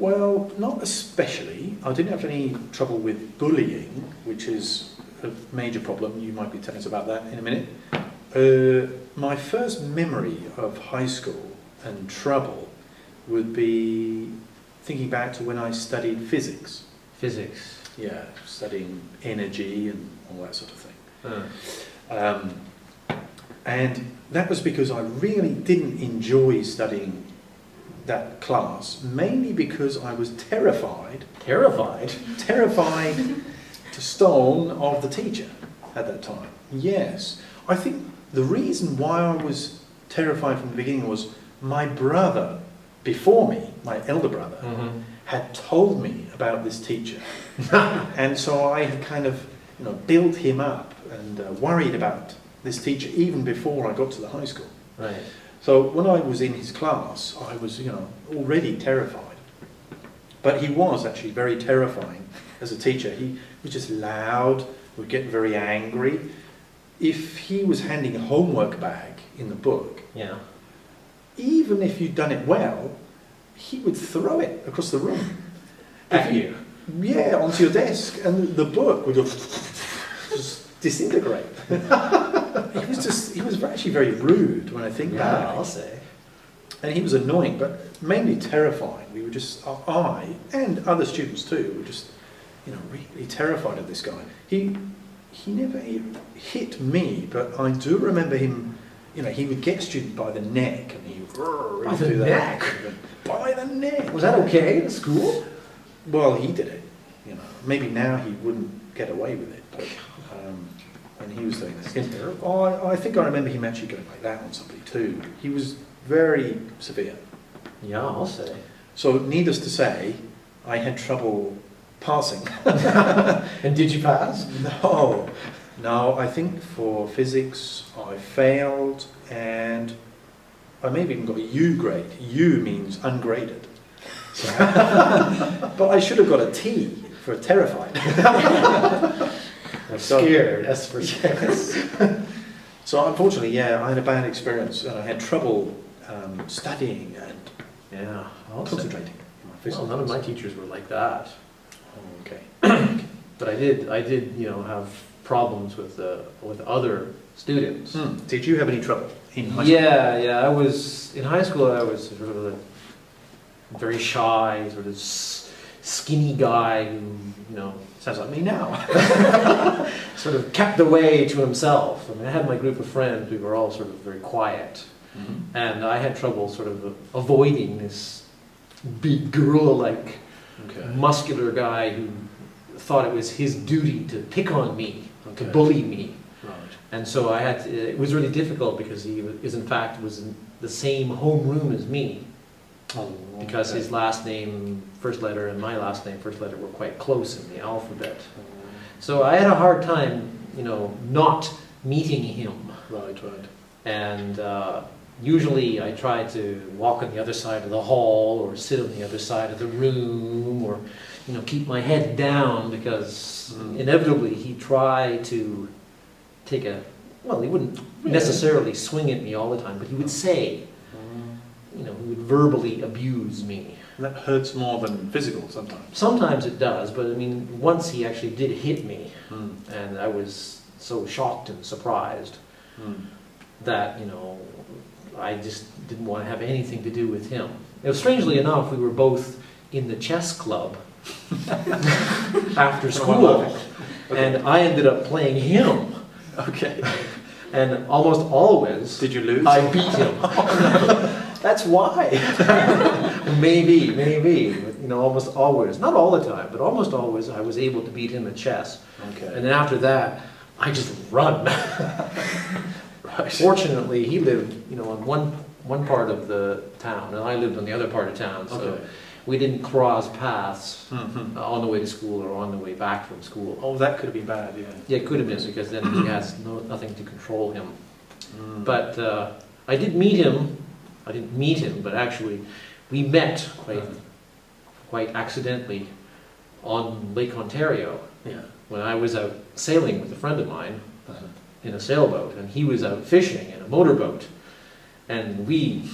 Well, not especially. I didn't have any trouble with bullying, which is a major problem. You might be telling us about that in a minute. My first memory of high school and trouble would be thinking back to when I studied physics. Physics? Yeah, studying energy and all that sort of thing. And that was because I really didn't enjoy studying that class, mainly because I was terrified to stone of the teacher at that time. Yes, I think the reason why I was terrified from the beginning was my brother before me, my elder brother, had told me about this teacher. And so I had kind of, built him up and worried about this teacher even before I got to the high school. Right. So when I was in his class, I was, already terrified. But he was actually very terrifying as a teacher. He was just loud, would get very angry. If he was handing a homework bag in the book, even if you'd done it well, he would throw it across the room. At you? Yeah, onto your desk, and the book would just disintegrate. He was actually very rude when I think back. I'll say. And he was annoying, but mainly terrifying. We were just, I and other students too, were just, really terrified of this guy. He never hit me, but I do remember him, he would get a student by the neck, and he would by the neck? By the neck. Was that okay in school? Well, he did it. Maybe now he wouldn't get away with it, but when he was doing this, I think I remember him actually going like that on somebody too. He was very severe. Yeah, I'll say. So, needless to say, I had trouble passing. And did you pass? No, I think for physics I failed, and I maybe even got a U grade. U means ungraded. But I should have got a T for terrified. I'm scared, that's for yes. So unfortunately, I had a bad experience, and I had trouble studying and concentrating in my physics. Well, none of my teachers were like that. Oh, okay. But I did, have problems with other students. Did you have any trouble in high school? Yeah. I was in high school. I was sort of a very shy, sort of skinny guy who, Sounds like me now. sort of kept away to himself. I mean, I had my group of friends. We were all sort of very quiet, and I had trouble sort of avoiding this big gorilla-like, muscular guy who thought it was his duty to pick on me, to bully me. Right. And so it was really difficult because he was in the same homeroom as me. Because his last name, first letter, and my last name, first letter, were quite close in the alphabet. So I had a hard time, not meeting him. Right. And usually I tried to walk on the other side of the hall, or sit on the other side of the room, or keep my head down, because inevitably he'd try to take he wouldn't necessarily swing at me all the time, but he would say, he would verbally abuse me. That hurts more than physical sometimes. Sometimes it does, but I mean, once he actually did hit me, and I was so shocked and surprised that, I just didn't want to have anything to do with him. Strangely enough, we were both in the chess club after school, and I ended up playing him. Okay. And almost always, did you lose? I beat him. That's why. Maybe. Almost always. Not all the time, but almost always I was able to beat him at chess. Okay. And then after that, I just run. Right. Fortunately, he lived, on one part of the town, and I lived on the other part of town, so we didn't cross paths on the way to school or on the way back from school. Oh, that could have been bad, yeah. Yeah, it could have been, because then he has nothing to control him. But I did meet him. I didn't meet him, but actually we met quite accidentally on Lake Ontario when I was out sailing with a friend of mine in a sailboat, and he was out fishing in a motorboat, and we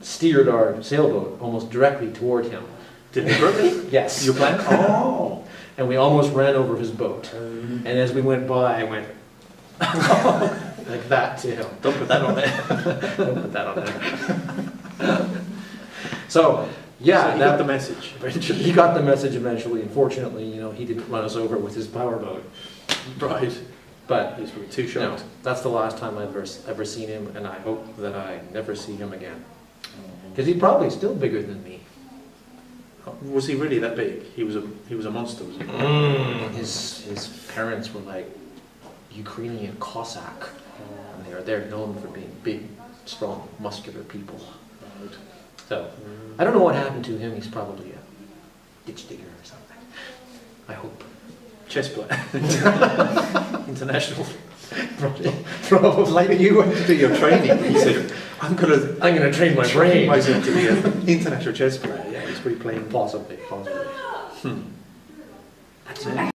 steered our sailboat almost directly toward him. Did it really? Yes. Your plan? Oh. And we almost ran over his boat. And as we went by, I went like that to him. Don't put that on there. Don't put that on there. So, yeah. So he got the message eventually. He got the message eventually. Unfortunately, he didn't run us over with his powerboat. Right. But He's too shocked. that's the last time I've ever seen him, and I hope that I never see him again. Because he's probably still bigger than me. Was he really that big? He was a monster, was he? His parents were like Ukrainian Cossack, and they're known for being big, strong, muscular people. Right. So I don't know what happened to him. He's probably a ditch digger or something. I hope. Chess player. International. Probably. Like you went to do your training. He said, I'm gonna train my brain. myself to be an international chess player. Yeah, he's probably playing. Possibly. That's it.